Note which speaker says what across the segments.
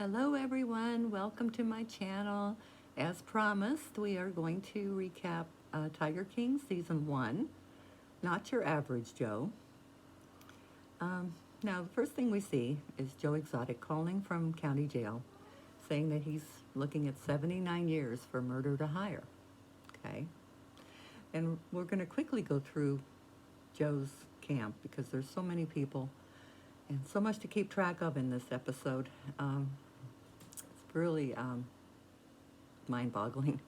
Speaker 1: Hello everyone, welcome to my channel. As promised, we are going to recap Tiger King Season 1, Not Your Average Joe. Now, the first thing we see is Joe Exotic calling from county jail, saying that he's looking at 79 years for murder to hire. Okay? And we're going to quickly go through Joe's camp because there's so many people and so much to keep track of in this episode. It's really mind-boggling.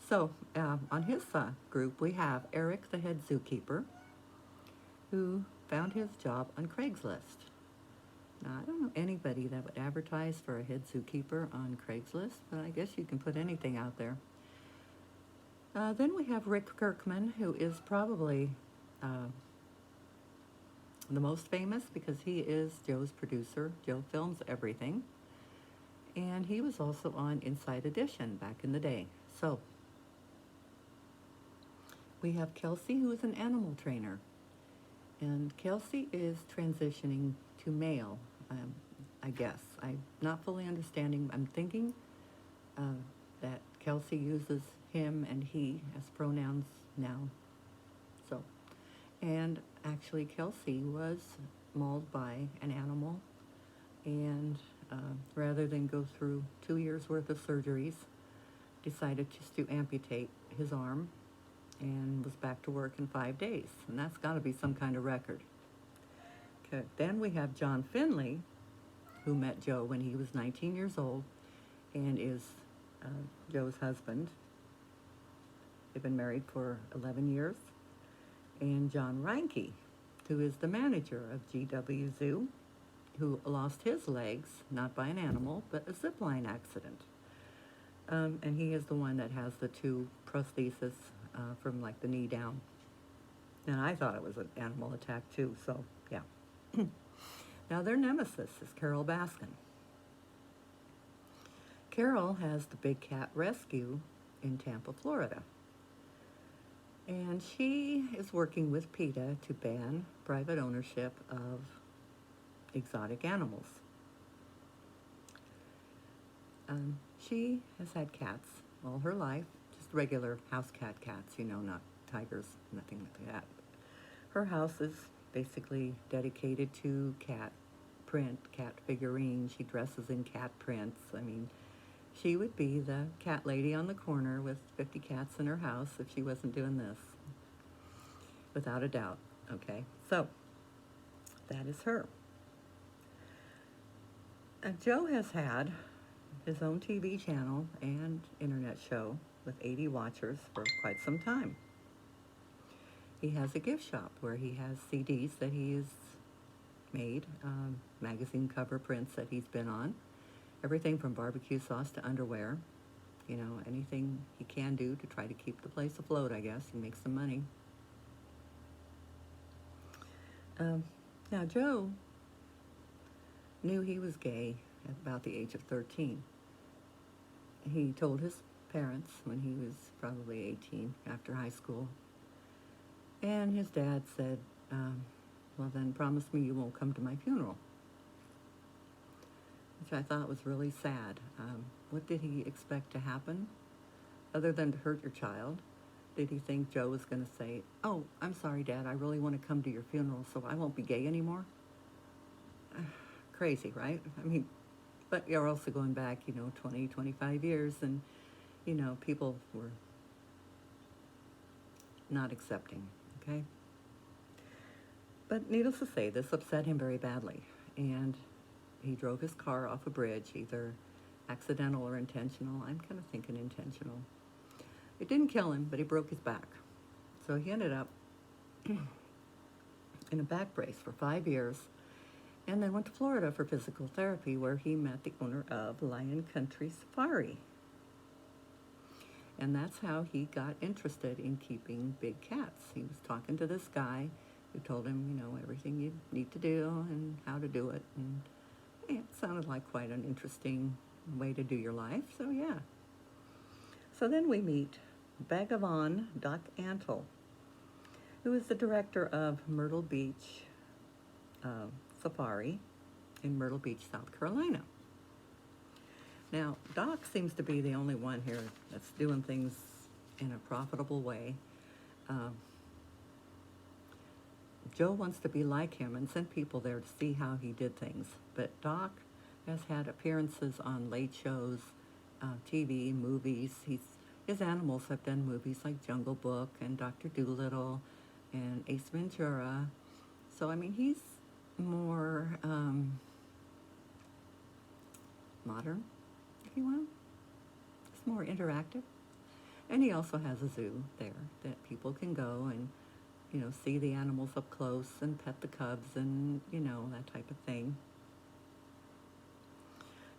Speaker 1: So on his group, we have Eric, the head zookeeper, who found his job on Craigslist. Now, I don't know anybody that would advertise for a head zookeeper on Craigslist, but I guess you can put anything out there. Then we have Rick Kirkman, who is probably the most famous because he is Joe's producer. Joe films everything. And he was also on Inside Edition back in the day. So we have Kelsey, who is an animal trainer. And Kelsey is transitioning to male, I guess. I'm not fully understanding. I'm thinking that Kelsey uses him and he as pronouns now. So, and actually Kelsey was mauled by an animal, and rather than go through 2 years worth of surgeries, decided just to amputate his arm and was back to work in 5 days. And that's got to be some kind of record. Okay. Then we have John Finley, who met Joe when he was 19 years old and is Joe's husband. They've been married for 11 years. And John Reinke, who is the manager of GW Zoo, who lost his legs, not by an animal, but a zipline accident. And he is the one that has the 2 prostheses from like the knee down. And I thought it was an animal attack too, so yeah. Now their nemesis is Carol Baskin. Carol has the Big Cat Rescue in Tampa, Florida. And she is working with PETA to ban private ownership of exotic animals. She has had cats all her life, just regular house cats, not tigers, nothing like that. Her house is basically dedicated to cat print, cat figurines. She dresses in cat prints. I mean, she would be the cat lady on the corner with 50 cats in her house if she wasn't doing this, without a doubt. Okay, so that is her. Joe has had his own TV channel and internet show with 80 watchers for quite some time. He has a gift shop where he has CDs that he has made, magazine cover prints that he's been on, everything from barbecue sauce to underwear, anything he can do to try to keep the place afloat, I guess, and make some money. Now, Joe knew he was gay at about the age of 13. He told his parents when he was probably 18, after high school. And his dad said, well then promise me you won't come to my funeral. Which I thought was really sad. What did he expect to happen? Other than to hurt your child? Did he think Joe was going to say, oh, I'm sorry, Dad, I really want to come to your funeral so I won't be gay anymore? Crazy, right? I mean, but you're also going back, 20, 25 years, and, people were not accepting, okay? But needless to say, this upset him very badly, and he drove his car off a bridge, either accidental or intentional. I'm kind of thinking intentional. It didn't kill him, but he broke his back. So he ended up in a back brace for 5 years, and then went to Florida for physical therapy, where he met the owner of Lion Country Safari. And that's how he got interested in keeping big cats. He was talking to this guy who told him, everything you need to do and how to do it. And it sounded like quite an interesting way to do your life, so yeah. So then we meet Bhagavan Doc Antle, who is the director of Myrtle Beach Safari in Myrtle Beach, South Carolina. Now, Doc seems to be the only one here that's doing things in a profitable way. Um, Joe wants to be like him and sent people there to see how he did things. But Doc has had appearances on late shows, TV, movies. His animals have done movies like Jungle Book and Dr. Dolittle and Ace Ventura. So, I mean, he's more modern, if you will. It's more interactive. And he also has a zoo there that people can go and, see the animals up close and pet the cubs and, that type of thing.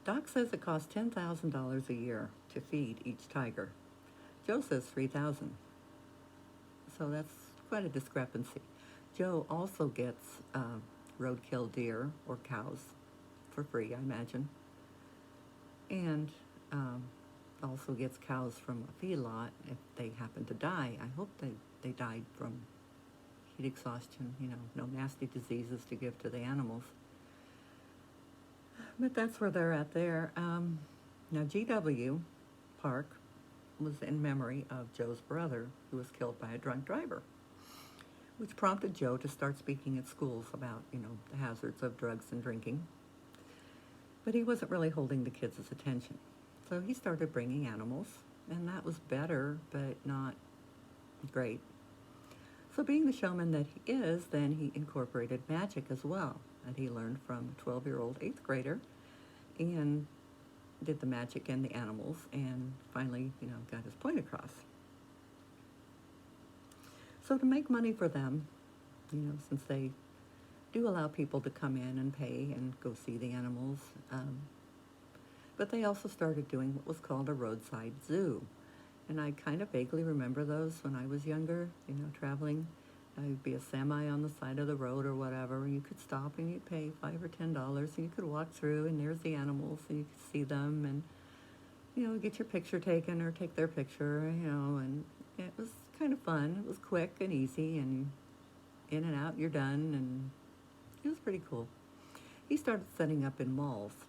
Speaker 1: Doc says it costs $10,000 a year to feed each tiger. Joe says $3,000. So that's quite a discrepancy. Joe also gets roadkill deer or cows for free, I imagine. And also gets cows from a feedlot if they happen to die. I hope they died from heat exhaustion, no nasty diseases to give to the animals. But that's where they're at there. Now, GW Park was in memory of Joe's brother, who was killed by a drunk driver, which prompted Joe to start speaking at schools about, the hazards of drugs and drinking. But he wasn't really holding the kids' attention. So he started bringing animals, and that was better, but not great. So being the showman that he is, then he incorporated magic as well, that he learned from a 12-year-old 8th grader, and did the magic and the animals, and finally, got his point across. So to make money for them, since they do allow people to come in and pay and go see the animals, but they also started doing what was called a roadside zoo. And I kind of vaguely remember those when I was younger, traveling. There'd be a semi on the side of the road or whatever, and you could stop and you'd pay $5 or $10, and you could walk through, and there's the animals, and you could see them, and, get your picture taken or take their picture, and it was kind of fun. It was quick and easy, and in and out, you're done, and it was pretty cool. He started setting up in malls.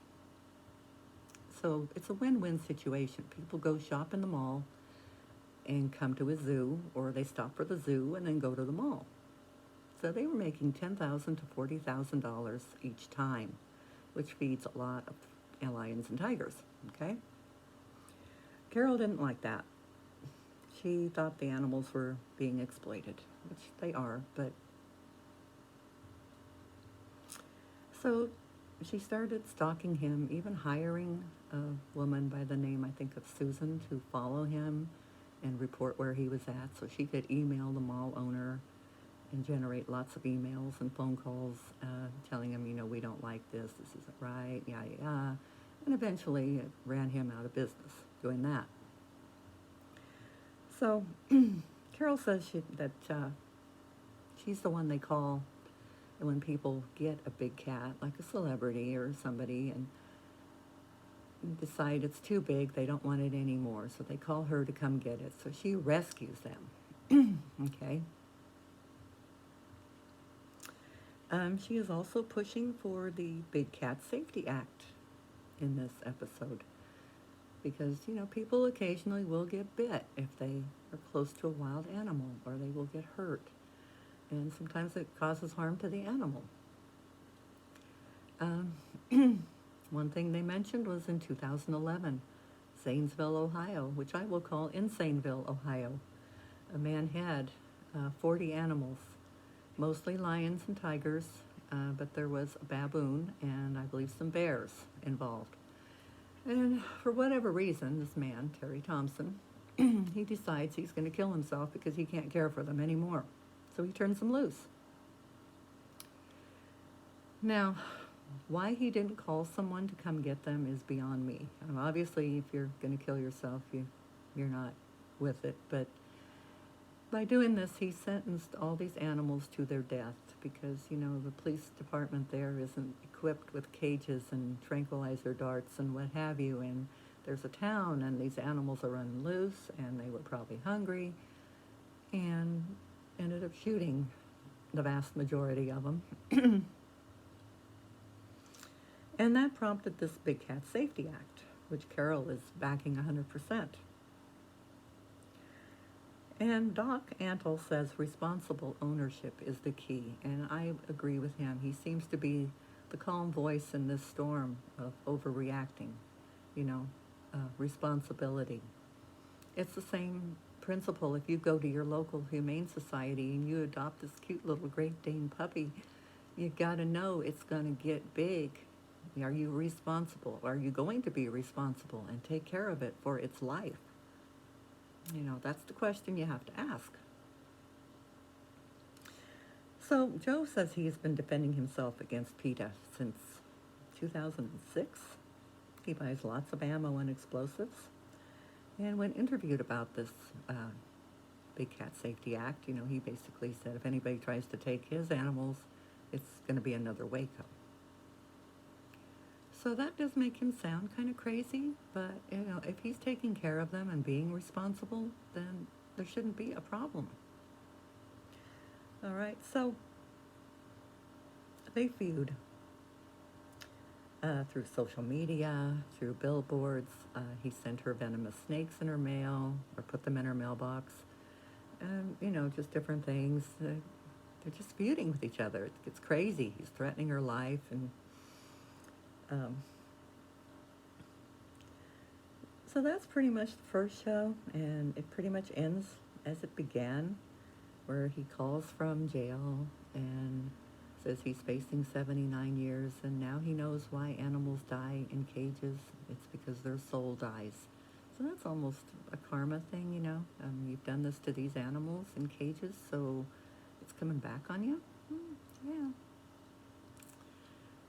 Speaker 1: So it's a win-win situation. People go shop in the mall and come to a zoo, or they stop for the zoo and then go to the mall. So they were making $10,000 to $40,000 each time, which feeds a lot of lions and tigers, okay? Carol didn't like that. She thought the animals were being exploited, which they are, but... So she started stalking him, even hiring a woman by the name, I think, of Susan to follow him and report where he was at, so she could email the mall owner and generate lots of emails and phone calls telling him, we don't like this isn't right, yeah. And eventually it ran him out of business doing that. So Carol says that she's the one they call when people get a big cat, like a celebrity or somebody, and decide it's too big, they don't want it anymore, so they call her to come get it. So she rescues them. Okay. She is also pushing for the Big Cat Safety Act in this episode, because people occasionally will get bit if they are close to a wild animal, or they will get hurt, and sometimes it causes harm to the animal. One thing they mentioned was in 2011, Zanesville, Ohio, which I will call Insaneville, Ohio. A man had 40 animals, mostly lions and tigers, but there was a baboon and I believe some bears involved. And for whatever reason, this man, Terry Thompson, he decides he's going to kill himself because he can't care for them anymore. So he turns them loose. Now, why he didn't call someone to come get them is beyond me. Obviously, if you're going to kill yourself, you're not with it. But by doing this, he sentenced all these animals to their death because, the police department there isn't equipped with cages and tranquilizer darts and what have you. And there's a town, and these animals are running loose, and they were probably hungry, and ended up shooting the vast majority of them. And that prompted this Big Cat Safety Act. which Carol is backing 100%. And Doc Antle says responsible ownership is the key, and I agree with him. He seems to be the calm voice in this storm of overreacting, you know, responsibility. It's the same principle if you go to your local humane society and you adopt this cute little Great Dane puppy, you gotta know it's gonna get big. Are you responsible? Are you going to be responsible and take care of it for its life? You know, that's the question you have to ask. So Joe says he's been defending himself against PETA since 2006. He buys lots of ammo and explosives. And when interviewed about this Big Cat Safety Act, you know, he basically said if anybody tries to take his animals, it's going to be another Waco. So that does make him sound kind of crazy, but, you know, if he's taking care of them and being responsible, then there shouldn't be a problem. All right, so they feud through social media, through billboards. He sent her venomous snakes in her mail or put them in her mailbox. And, you know, just different things. They're just feuding with each other. It's crazy. He's threatening her life. And so that's pretty much the first show. And it pretty much ends as it began, where he calls from jail and says he's facing 79 years, and now he knows why animals die in cages. It's because their soul dies. So that's almost a karma thing, you know. You've done this to these animals in cages, so it's coming back on you. Yeah.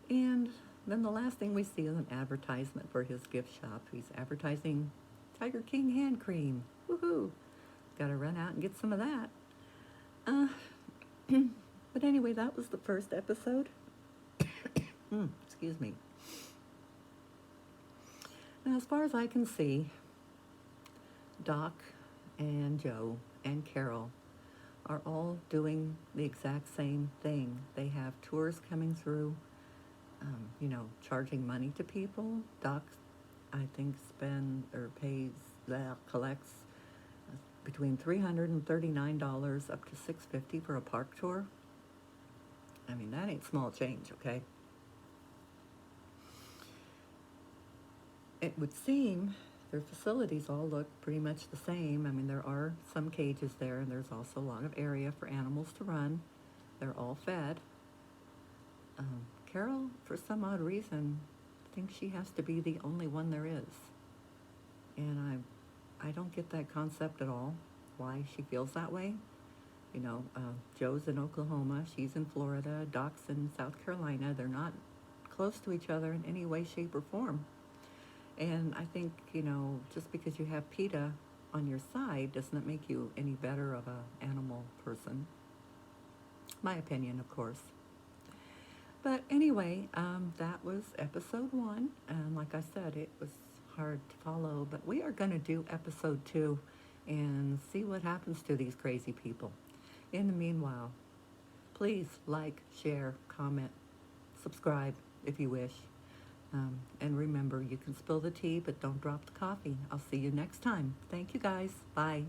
Speaker 1: And then the last thing we see is an advertisement for his gift shop. He's advertising Tiger King hand cream. Woohoo! Got to run out and get some of that. But anyway, that was the first episode. Excuse me. Now, as far as I can see, Doc and Joe and Carol are all doing the exact same thing. They have tours coming through, you know, charging money to people. Doc, I think, collects between $339 up to $650 for a park tour. I mean, that ain't small change, okay? It would seem their facilities all look pretty much the same. I mean, there are some cages there, and there's also a lot of area for animals to run. They're all fed. Carol, for some odd reason, thinks she has to be the only one there is. And I don't get that concept at all, why she feels that way. You know, Joe's in Oklahoma, she's in Florida, Doc's in South Carolina. They're not close to each other in any way, shape, or form. And I think, you know, just because you have PETA on your side doesn't make you any better of an animal person. My opinion, of course. But anyway, that was episode 1. And like I said, it was hard to follow. But we are going to do episode 2 and see what happens to these crazy people. In the meanwhile, please like, share, comment, subscribe if you wish. And remember, you can spill the tea, but don't drop the coffee. I'll see you next time. Thank you, guys. Bye.